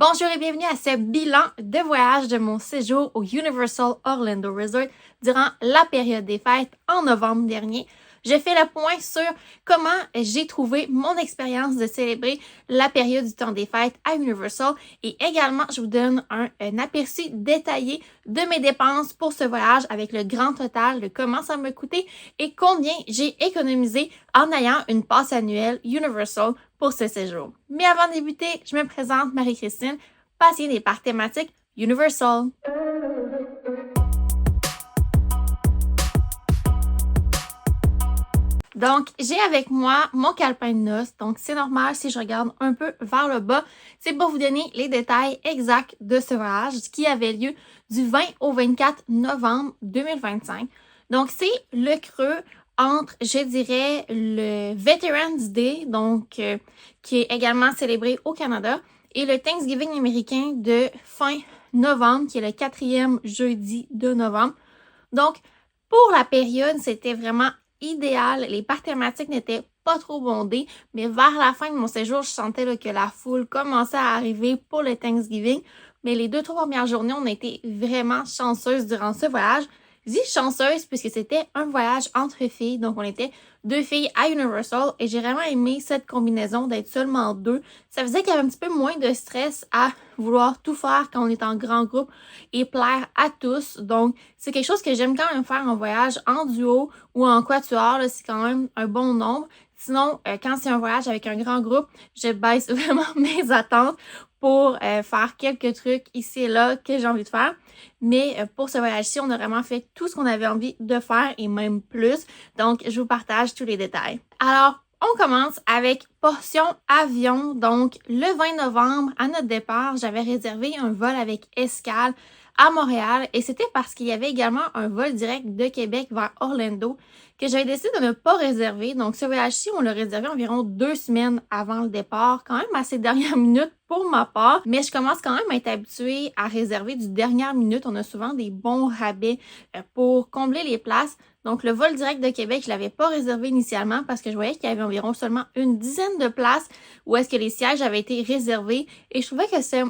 Bonjour et bienvenue à ce bilan de voyage de mon séjour au Universal Orlando Resort durant la période des fêtes en novembre dernier. Je fais le point sur comment j'ai trouvé mon expérience de célébrer la période du temps des fêtes à Universal et également je vous donne un aperçu détaillé de mes dépenses pour ce voyage avec le grand total de comment ça m'a coûté et combien j'ai économisé en ayant une passe annuelle Universal pour ce séjour. Mais avant de débuter, je me présente Marie-Christine, passionnée des parcs thématiques Universal. Donc, j'ai avec moi mon calepin de noces. Donc, c'est normal si je regarde un peu vers le bas. C'est pour vous donner les détails exacts de ce voyage qui avait lieu du 20 au 24 novembre 2025. Donc, c'est le creux entre, je dirais, le Veterans Day, donc qui est également célébré au Canada, et le Thanksgiving américain de fin novembre, qui est le 4e jeudi de novembre. Donc, pour la période, c'était vraiment idéal. Les parcs thématiques n'étaient pas trop bondés, mais vers la fin de mon séjour, je sentais là, que la foule commençait à arriver pour le Thanksgiving. Mais les 2-3 premières journées, on a été vraiment chanceuses durant ce voyage. Je dis chanceuse puisque c'était un voyage entre filles, donc on était 2 filles à Universal et j'ai vraiment aimé cette combinaison d'être seulement 2. Ça faisait qu'il y avait un petit peu moins de stress à vouloir tout faire quand on est en grand groupe et plaire à tous. Donc, c'est quelque chose que j'aime quand même faire en voyage en duo ou en quatuor, c'est quand même un bon nombre. Sinon, quand c'est un voyage avec un grand groupe, je baisse vraiment mes attentes pour faire quelques trucs ici et là que j'ai envie de faire. Mais pour ce voyage-ci, on a vraiment fait tout ce qu'on avait envie de faire et même plus. Donc, je vous partage tous les détails. Alors, on commence avec portion avion. Donc, le 20 novembre, à notre départ, j'avais réservé un vol avec escale à Montréal et c'était parce qu'il y avait également un vol direct de Québec vers Orlando que j'avais décidé de ne pas réserver. Donc, ce voyage-ci, on l'a réservé environ 2 semaines avant le départ, quand même assez dernière minute pour ma part, mais je commence quand même à être habituée à réserver du dernière minute. On a souvent des bons rabais pour combler les places. Donc, le vol direct de Québec, je l'avais pas réservé initialement parce que je voyais qu'il y avait environ seulement une dizaine de places où est-ce que les sièges avaient été réservés et je trouvais que c'est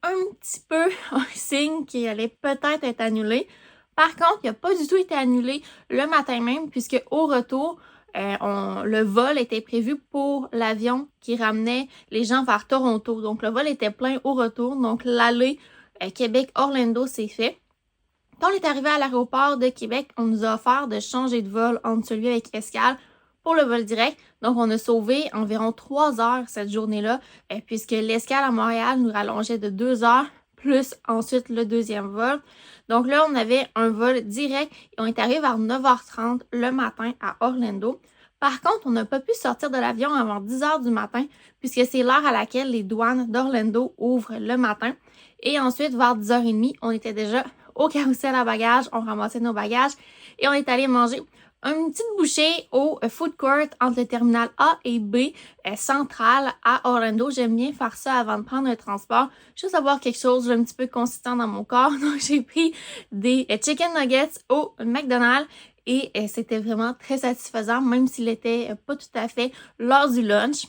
un petit peu un signe qu'il allait peut-être être annulé. Par contre, il n'a pas du tout été annulé le matin même puisque au retour, le vol était prévu pour l'avion qui ramenait les gens vers Toronto. Donc, le vol était plein au retour. Donc, l'aller Québec-Orlando s'est fait. Quand on est arrivé à l'aéroport de Québec, on nous a offert de changer de vol entre celui avec escale pour le vol direct. Donc, on a sauvé environ 3 heures cette journée-là, puisque l'escale à Montréal nous rallongeait de 2 heures, plus ensuite le deuxième vol. Donc là, on avait un vol direct et on est arrivé vers 9h30 le matin à Orlando. Par contre, on n'a pas pu sortir de l'avion avant 10h du matin, puisque c'est l'heure à laquelle les douanes d'Orlando ouvrent le matin. Et ensuite, vers 10h30, on était déjà au carrousel à bagages, on ramassait nos bagages et on est allé manger une petite bouchée au food court entre le terminal A et B central à Orlando. J'aime bien faire ça avant de prendre le transport, juste avoir quelque chose d'un petit peu consistant dans mon corps. Donc, j'ai pris des chicken nuggets au McDonald's et c'était vraiment très satisfaisant, même s'il était pas tout à fait l'heure du lunch.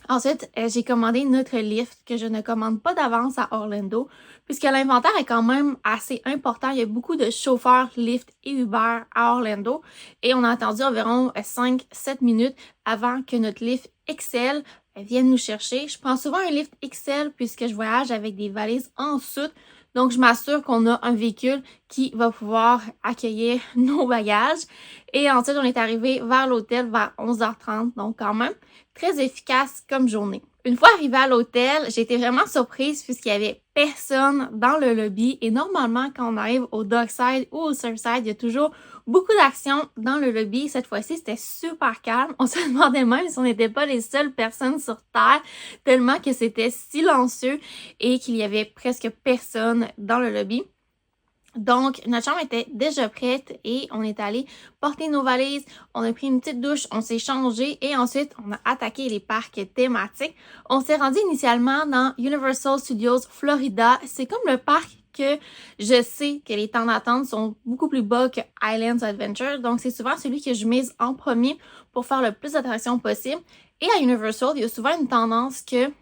Ensuite, j'ai commandé notre Lyft que je ne commande pas d'avance à Orlando puisque l'inventaire est quand même assez important. Il y a beaucoup de chauffeurs Lyft et Uber à Orlando et on a attendu environ 5-7 minutes avant que notre Lyft XL vienne nous chercher. Je prends souvent un Lyft XL puisque je voyage avec des valises en soute. Donc, je m'assure qu'on a un véhicule qui va pouvoir accueillir nos bagages. Et ensuite, on est arrivé vers l'hôtel vers 11h30. Donc, quand même, très efficace comme journée. Une fois arrivée à l'hôtel, j'ai été vraiment surprise puisqu'il y avait personne dans le lobby. Et normalement, quand on arrive au Dockside ou au Surfside, il y a toujours beaucoup d'action dans le lobby. Cette fois-ci, c'était super calme. On se demandait même si on n'était pas les seules personnes sur Terre, tellement que c'était silencieux et qu'il y avait presque personne dans le lobby. Donc, notre chambre était déjà prête et on est allé porter nos valises, on a pris une petite douche, on s'est changé et ensuite, on a attaqué les parcs thématiques. On s'est rendu initialement dans Universal Studios Florida. C'est comme le parc que je sais que les temps d'attente sont beaucoup plus bas que Islands Adventure. Donc, c'est souvent celui que je mise en premier pour faire le plus d'attractions possible. Et à Universal, il y a souvent une tendance que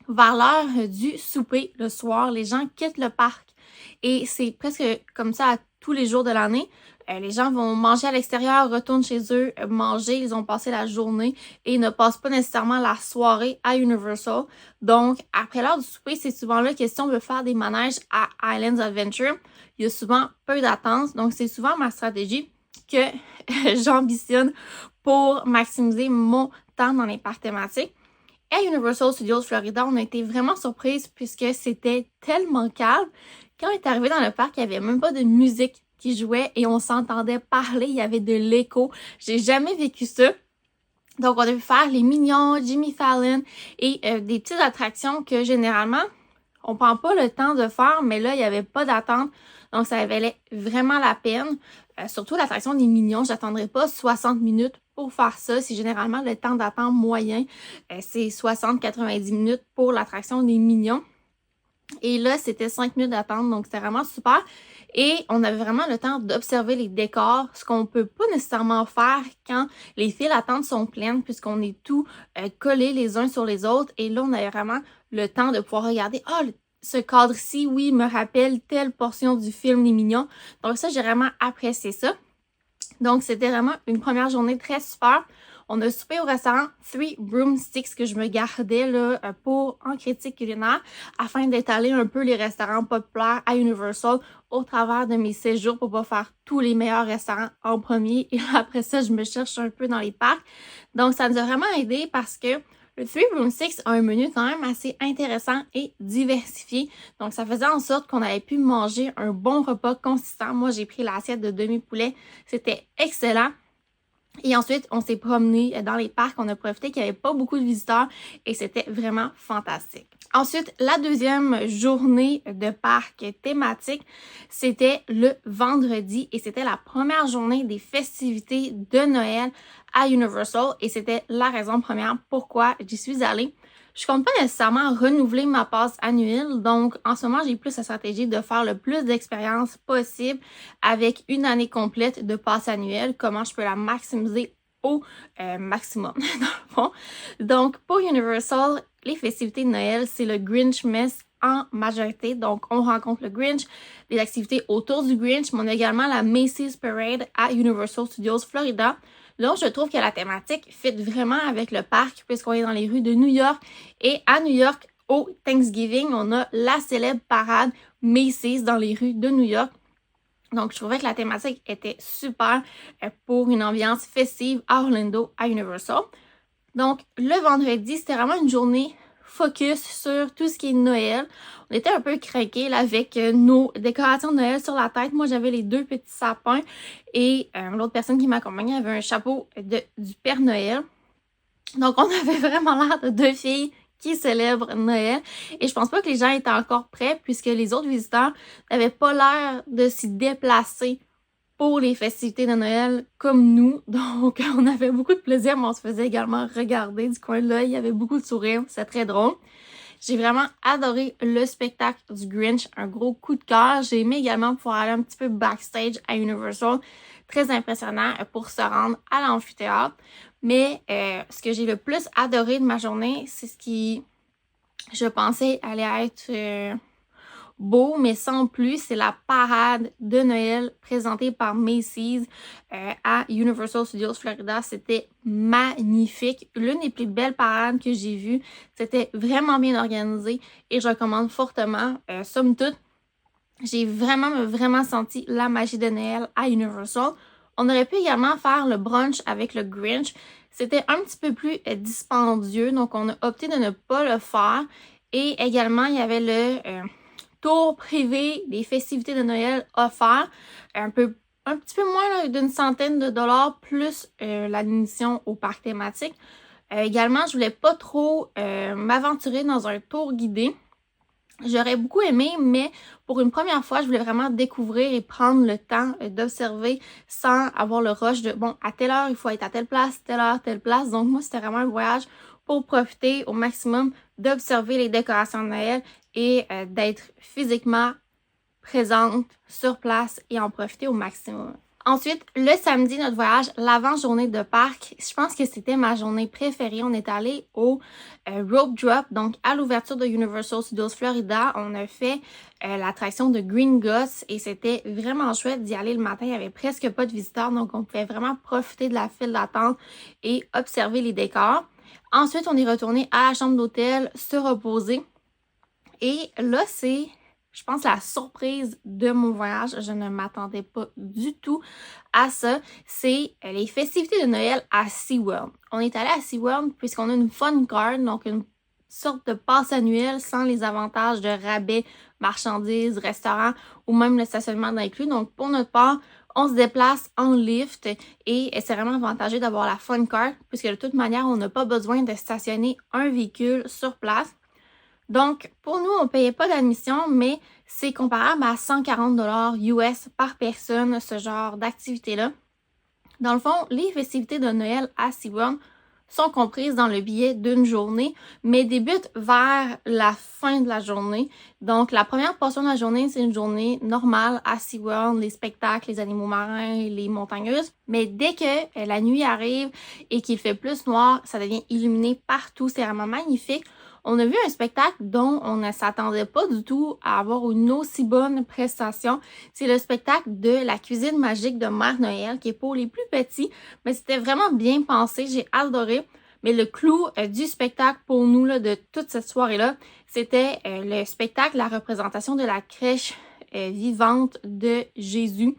vers l'heure du souper le soir, les gens quittent le parc et c'est presque comme ça à tous les jours de l'année. Les gens vont manger à l'extérieur, retournent chez eux, manger, ils ont passé la journée et ne passent pas nécessairement la soirée à Universal. Donc, après l'heure du souper, c'est souvent là question de faire des manèges à Islands Adventure. Il y a souvent peu d'attente, donc c'est souvent ma stratégie que j'ambitionne pour maximiser mon temps dans les parcs thématiques. À Universal Studios Florida, on a été vraiment surprise puisque c'était tellement calme. Quand on est arrivé dans le parc, il n'y avait même pas de musique qui jouait et on s'entendait parler, il y avait de l'écho. J'ai jamais vécu ça. Donc, on a pu faire les Minions, Jimmy Fallon et des petites attractions que généralement, on prend pas le temps de faire, mais là, il n'y avait pas d'attente. Donc, ça valait vraiment la peine. Surtout l'attraction des Minions, j'attendrai pas 60 minutes pour faire ça. C'est généralement le temps d'attente moyen. C'est 60-90 minutes pour l'attraction des Minions. Et là, c'était 5 minutes d'attente, donc c'était vraiment super. Et on avait vraiment le temps d'observer les décors, ce qu'on peut pas nécessairement faire quand les files d'attente sont pleines, puisqu'on est tout collés les uns sur les autres. Et là, on avait vraiment le temps de pouvoir regarder, ce cadre-ci, oui, me rappelle telle portion du film Les Mignons. Donc ça, j'ai vraiment apprécié ça. Donc, c'était vraiment une première journée très super. On a soupé au restaurant Three Broomsticks que je me gardais là, pour en critique culinaire afin d'étaler un peu les restaurants populaires à Universal au travers de mes séjours pour pas faire tous les meilleurs restaurants en premier. Et après ça, je me cherche un peu dans les parcs. Donc, ça nous a vraiment aidé parce que le Three Broomsticks a un menu quand même assez intéressant et diversifié. Donc, ça faisait en sorte qu'on avait pu manger un bon repas consistant. Moi, j'ai pris l'assiette de demi-poulet. C'était excellent. Et ensuite, on s'est promené dans les parcs. On a profité qu'il n'y avait pas beaucoup de visiteurs et c'était vraiment fantastique. Ensuite, la deuxième journée de parc thématique, c'était le vendredi et c'était la première journée des festivités de Noël à Universal et c'était la raison première pourquoi j'y suis allée. Je compte pas nécessairement renouveler ma passe annuelle, donc en ce moment, j'ai plus la stratégie de faire le plus d'expériences possible avec une année complète de passe annuelle, comment je peux la maximiser au maximum, dans le fond. Donc, pour Universal, les festivités de Noël, c'est le Grinchmas en majorité. Donc, on rencontre le Grinch, les activités autour du Grinch, mais on a également la Macy's Parade à Universal Studios Florida. Donc, je trouve que la thématique fit vraiment avec le parc puisqu'on est dans les rues de New York. Et à New York, au Thanksgiving, on a la célèbre parade Macy's dans les rues de New York. Donc, je trouvais que la thématique était super pour une ambiance festive à Orlando, à Universal. Donc, le vendredi, c'était vraiment une journée focus sur tout ce qui est Noël. On était un peu craqués là, avec nos décorations de Noël sur la tête. Moi, j'avais les 2 petits sapins et l'autre personne qui m'accompagnait avait un chapeau du Père Noël. Donc, on avait vraiment l'air de 2 filles qui célèbrent Noël. Et je pense pas que les gens étaient encore prêts puisque les autres visiteurs n'avaient pas l'air de s'y déplacer pour les festivités de Noël comme nous. Donc, on avait beaucoup de plaisir, mais on se faisait également regarder du coin de l'œil. Il y avait beaucoup de sourires. C'est très drôle. J'ai vraiment adoré le spectacle du Grinch. Un gros coup de cœur. J'ai aimé également pouvoir aller un petit peu backstage à Universal. Très impressionnant pour se rendre à l'amphithéâtre. Mais ce que j'ai le plus adoré de ma journée, c'est ce qui, je pensais, allait être beau, mais sans plus, c'est la parade de Noël présentée par Macy's à Universal Studios Florida. C'était magnifique. L'une des plus belles parades que j'ai vues. C'était vraiment bien organisé et je recommande fortement. Somme toute, j'ai vraiment senti la magie de Noël à Universal. On aurait pu également faire le brunch avec le Grinch. C'était un petit peu plus dispendieux, donc on a opté de ne pas le faire. Et également, il y avait le tour privé des festivités de Noël offert, un petit peu moins d'une centaine de dollars plus l'admission au parc thématique. Également, je voulais pas trop m'aventurer dans un tour guidé. J'aurais beaucoup aimé, mais pour une première fois, je voulais vraiment découvrir et prendre le temps d'observer sans avoir le rush de, bon, à telle heure, il faut être à telle place, telle heure, telle place. Donc, moi, c'était vraiment un voyage pour profiter au maximum d'observer les décorations de Noël et d'être physiquement présente sur place et en profiter au maximum. Ensuite, le samedi, notre voyage, l'avant-journée de parc, je pense que c'était ma journée préférée. On est allé au Rope Drop, donc à l'ouverture de Universal Studios Florida. On a fait l'attraction de Gringotts et c'était vraiment chouette d'y aller le matin. Il n'y avait presque pas de visiteurs, donc on pouvait vraiment profiter de la file d'attente et observer les décors. Ensuite, on est retourné à la chambre d'hôtel, se reposer. Et là, c'est, je pense, la surprise de mon voyage. Je ne m'attendais pas du tout à ça. C'est les festivités de Noël à SeaWorld. On est allé à SeaWorld puisqu'on a une fun card, donc une sorte de passe annuelle sans les avantages de rabais, marchandises, restaurants ou même le stationnement inclus. Donc, pour notre part, on se déplace en lift et c'est vraiment avantageux d'avoir la fun card puisque de toute manière, on n'a pas besoin de stationner un véhicule sur place. Donc, pour nous, on ne payait pas d'admission, mais c'est comparable à 140 US par personne, ce genre d'activité-là. Dans le fond, les festivités de Noël à SeaWorld sont comprises dans le billet d'une journée, mais débutent vers la fin de la journée. Donc, la première portion de la journée, c'est une journée normale à SeaWorld, les spectacles, les animaux marins, les montagnes russes. Mais dès que la nuit arrive et qu'il fait plus noir, ça devient illuminé partout. C'est vraiment magnifique. On a vu un spectacle dont on ne s'attendait pas du tout à avoir une aussi bonne prestation. C'est le spectacle de la cuisine magique de Mère Noël, qui est pour les plus petits, mais c'était vraiment bien pensé, j'ai adoré. Mais le clou du spectacle pour nous, là, de toute cette soirée-là, c'était le spectacle, la représentation de la crèche vivante de Jésus.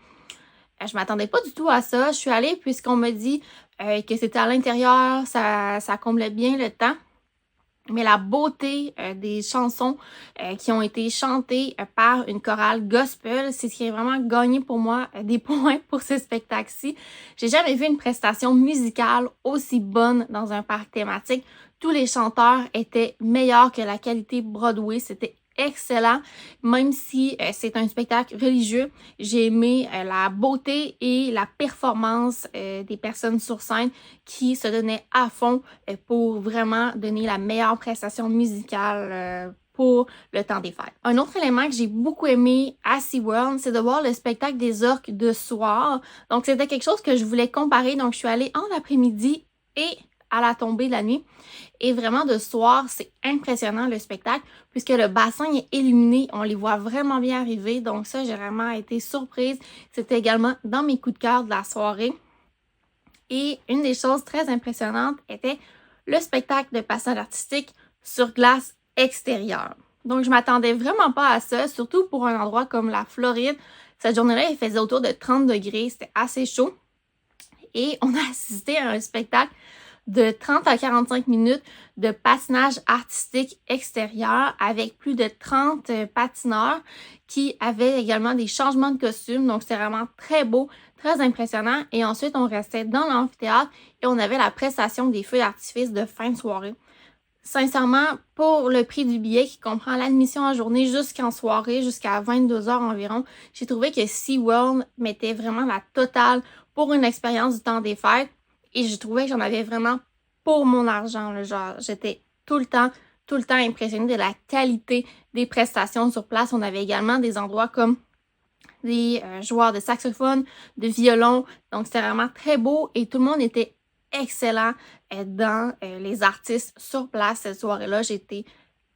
Je m'attendais pas du tout à ça. Je suis allée puisqu'on m'a dit que c'était à l'intérieur, ça comblait bien le temps. Mais la beauté des chansons qui ont été chantées par une chorale gospel, c'est ce qui a vraiment gagné pour moi des points pour ce spectacle-ci. J'ai jamais vu une prestation musicale aussi bonne dans un parc thématique. Tous les chanteurs étaient meilleurs que la qualité Broadway. C'était excellent. Même si c'est un spectacle religieux, j'ai aimé la beauté et la performance des personnes sur scène qui se donnaient à fond pour vraiment donner la meilleure prestation musicale pour le temps des fêtes. Un autre élément que j'ai beaucoup aimé à SeaWorld, c'est de voir le spectacle des orques de soir. Donc, c'était quelque chose que je voulais comparer. Donc, je suis allée en après-midi et à la tombée de la nuit. Et vraiment, de soir, c'est impressionnant le spectacle puisque le bassin est illuminé. On les voit vraiment bien arriver. Donc ça, j'ai vraiment été surprise. C'était également dans mes coups de cœur de la soirée. Et une des choses très impressionnantes était le spectacle de passage artistique sur glace extérieure. Donc, je m'attendais vraiment pas à ça, surtout pour un endroit comme la Floride. Cette journée-là, il faisait autour de 30 degrés. C'était assez chaud. Et on a assisté à un spectacle de 30 à 45 minutes de patinage artistique extérieur avec plus de 30 patineurs qui avaient également des changements de costumes. Donc, c'était vraiment très beau, très impressionnant. Et ensuite, on restait dans l'amphithéâtre et on avait la prestation des feux d'artifice de fin de soirée. Sincèrement, pour le prix du billet qui comprend l'admission en journée jusqu'en soirée, jusqu'à 22h environ, j'ai trouvé que SeaWorld mettait vraiment la totale pour une expérience du temps des fêtes. Et je trouvais que j'en avais vraiment pour mon argent. Là, genre, j'étais tout le temps impressionnée de la qualité des prestations sur place. On avait également des endroits comme des joueurs de saxophone, de violon. Donc, c'était vraiment très beau et tout le monde était excellent dans les artistes sur place cette soirée-là. J'ai été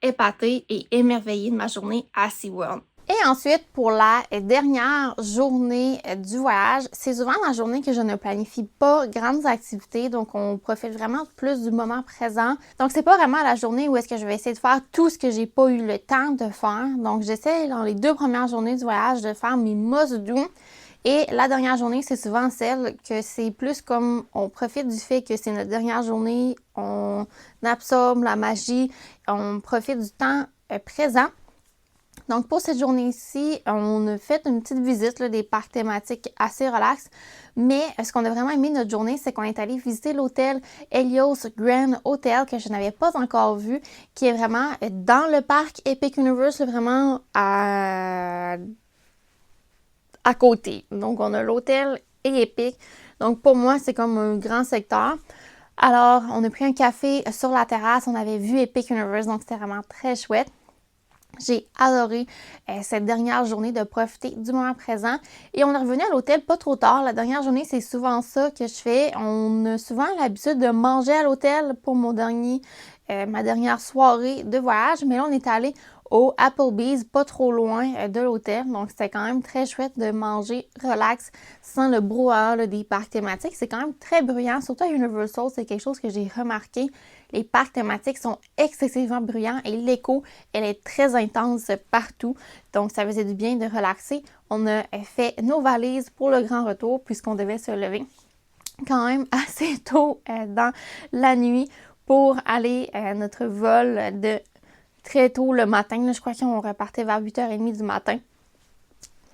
épatée et émerveillée de ma journée à SeaWorld. Et ensuite, pour la dernière journée du voyage, c'est souvent la journée que je ne planifie pas grandes activités, donc on profite vraiment plus du moment présent. Donc, c'est pas vraiment la journée où est-ce que je vais essayer de faire tout ce que j'ai pas eu le temps de faire. Donc, j'essaie dans les 2 premières journées du voyage de faire mes must-do. Et la dernière journée, c'est souvent celle que c'est plus comme on profite du fait que c'est notre dernière journée, on absorbe la magie, on profite du temps présent. Donc, pour cette journée-ci, on a fait une petite visite là, des parcs thématiques assez relax. Mais ce qu'on a vraiment aimé de notre journée, c'est qu'on est allé visiter l'hôtel Helios Grand Hotel que je n'avais pas encore vu, qui est vraiment dans le parc Epic Universe, vraiment à côté. Donc, on a l'hôtel et Epic. Donc, pour moi, c'est comme un grand secteur. Alors, on a pris un café sur la terrasse. On avait vu Epic Universe, donc c'était vraiment très chouette. J'ai adoré cette dernière journée de profiter du moment présent et on est revenu à l'hôtel pas trop tard. La dernière journée, c'est souvent ça que je fais. On a souvent l'habitude de manger à l'hôtel pour ma dernière soirée de voyage, mais là, on est allé au Applebee's, pas trop loin de l'hôtel. Donc, c'était quand même très chouette de manger relax, sans le brouhaha des parcs thématiques. C'est quand même très bruyant, surtout à Universal, c'est quelque chose que j'ai remarqué. Les parcs thématiques sont excessivement bruyants et l'écho, elle est très intense partout. Donc, ça faisait du bien de relaxer. On a fait nos valises pour le grand retour puisqu'on devait se lever quand même assez tôt dans la nuit pour aller à notre vol de très tôt le matin. Je crois qu'on repartait vers 8h30 du matin.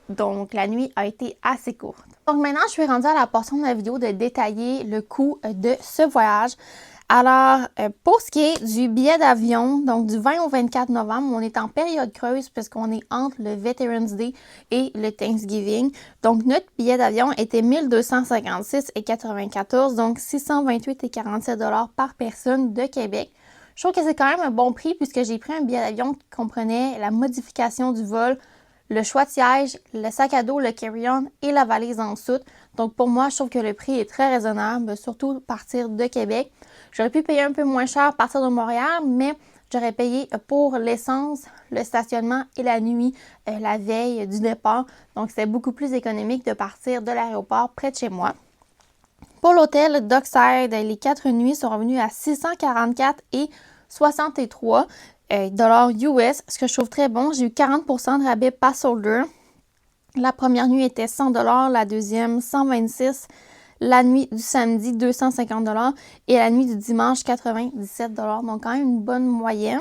Donc, la nuit a été assez courte. Donc, maintenant, je suis rendue à la portion de la vidéo de détailler le coût de ce voyage. Alors, pour ce qui est du billet d'avion, donc du 20 au 24 novembre, on est en période creuse puisqu'on est entre le Veterans Day et le Thanksgiving. Donc, notre billet d'avion était 1256,94, donc 628,47 $ par personne de Québec. Je trouve que c'est quand même un bon prix puisque j'ai pris un billet d'avion qui comprenait la modification du vol, le choix de siège, le sac à dos, le carry-on et la valise en soute. Donc, pour moi, je trouve que le prix est très raisonnable, surtout partir de Québec. J'aurais pu payer un peu moins cher à partir de Montréal, mais j'aurais payé pour l'essence, le stationnement et la nuit, la veille du départ. Donc, c'est beaucoup plus économique de partir de l'aéroport près de chez moi. Pour l'hôtel Dockside, les 4 nuits sont revenus à 644,63 dollars US, ce que je trouve très bon. J'ai eu 40% de rabais pass holder. La première nuit était 100 $, la deuxième 126 $. La nuit du samedi, 250 $ et la nuit du dimanche, 97 $. Donc, quand même une bonne moyenne.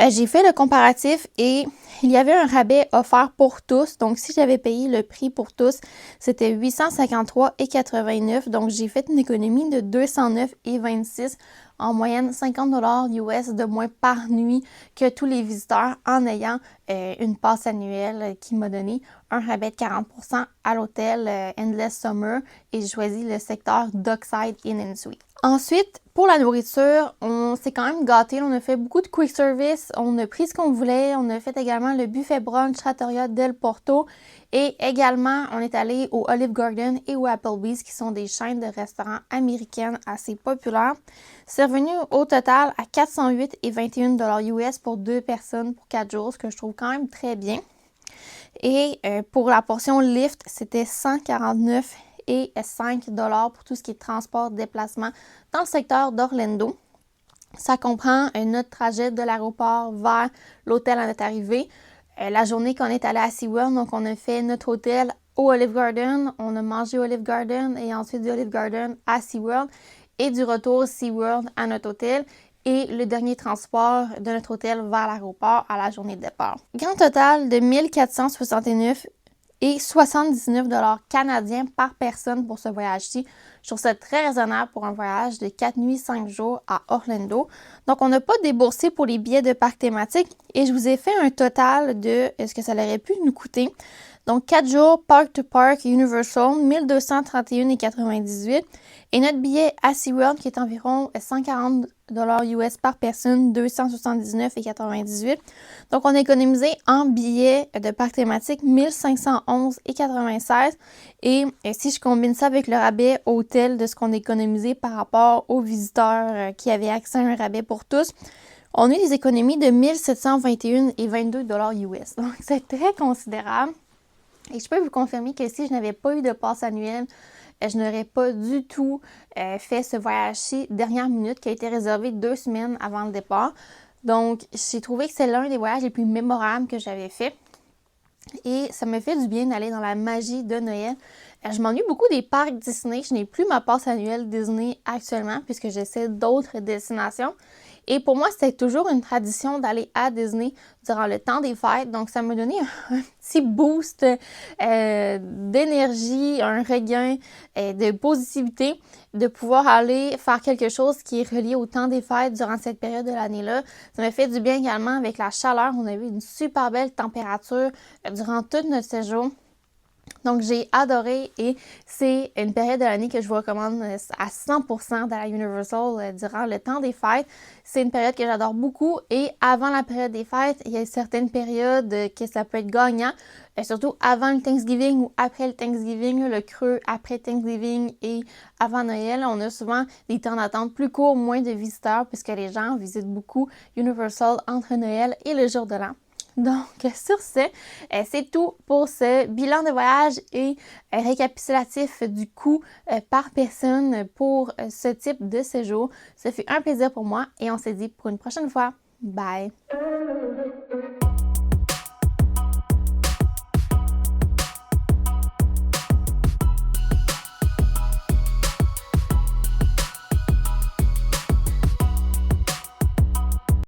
J'ai fait le comparatif et il y avait un rabais offert pour tous. Donc, si j'avais payé le prix pour tous, c'était 853,89 $. Donc, j'ai fait une économie de 209,26 $. En moyenne, 50 $ US de moins par nuit que tous les visiteurs en ayant une passe annuelle qui m'a donné un rabais de 40% à l'hôtel Endless Summer et j'ai choisi le secteur Dockside Inn & Suite. Ensuite, pour la nourriture, on s'est quand même gâté. On a fait beaucoup de quick service. On a pris ce qu'on voulait. On a fait également le buffet brunch Trattoria del Porto. Et également, on est allé au Olive Garden et au Applebee's, qui sont des chaînes de restaurants américaines assez populaires. C'est revenu au total à 408,21 $ US pour 2 personnes pour 4 jours, ce que je trouve quand même très bien. Et pour la portion lift, c'était 149,5 $ pour tout ce qui est transport, déplacement dans le secteur d'Orlando. Ça comprend notre trajet de l'aéroport vers l'hôtel à notre arrivée. La journée qu'on est allé à SeaWorld, donc on a fait notre hôtel au Olive Garden, on a mangé au Olive Garden et ensuite du Olive Garden à SeaWorld et du retour SeaWorld à notre hôtel et le dernier transport de notre hôtel vers l'aéroport à la journée de départ. Grand total de 1469,79 $ canadiens par personne pour ce voyage-ci. Je trouve ça très raisonnable pour un voyage de 4 nuits, 5 jours à Orlando. Donc, on n'a pas déboursé pour les billets de parc thématique et je vous ai fait un total de ce que ça aurait pu nous coûter. Donc, 4 jours, Park to Park Universal, 1231,98 $ et notre billet à SeaWorld qui est environ 140 $ US par personne, 279,98 $. Donc, on a économisé en billets de parc thématique 1511,96 $ et si je combine ça avec le rabais hôtel de ce qu'on a économisé par rapport aux visiteurs qui avaient accès à un rabais pour tous, on a eu des économies de 1721,22 $ US. Donc, c'est très considérable. Et je peux vous confirmer que si je n'avais pas eu de passe annuelle, je n'aurais pas du tout fait ce voyage-ci dernière minute qui a été réservé 2 semaines avant le départ. Donc, j'ai trouvé que c'est l'un des voyages les plus mémorables que j'avais fait. Et ça me fait du bien d'aller dans la magie de Noël. Je m'ennuie beaucoup des parcs Disney. Je n'ai plus ma passe annuelle Disney actuellement puisque j'essaie d'autres destinations. Et pour moi, c'était toujours une tradition d'aller à Disney durant le temps des fêtes. Donc, ça me donnait un petit boost d'énergie, un regain de positivité de pouvoir aller faire quelque chose qui est relié au temps des fêtes durant cette période de l'année-là. Ça m'a fait du bien également avec la chaleur. On a eu une super belle température durant tout notre séjour. Donc, j'ai adoré et c'est une période de l'année que je vous recommande à 100% dans la Universal durant le temps des fêtes. C'est une période que j'adore beaucoup et avant la période des fêtes, il y a certaines périodes que ça peut être gagnant, surtout avant le Thanksgiving ou après le Thanksgiving, le creux après Thanksgiving et avant Noël. On a souvent des temps d'attente plus courts, moins de visiteurs puisque les gens visitent beaucoup Universal entre Noël et le jour de l'an. Donc, sur ce, c'est tout pour ce bilan de voyage et récapitulatif du coût par personne pour ce type de séjour. Ça fait un plaisir pour moi et on se dit pour une prochaine fois. Bye!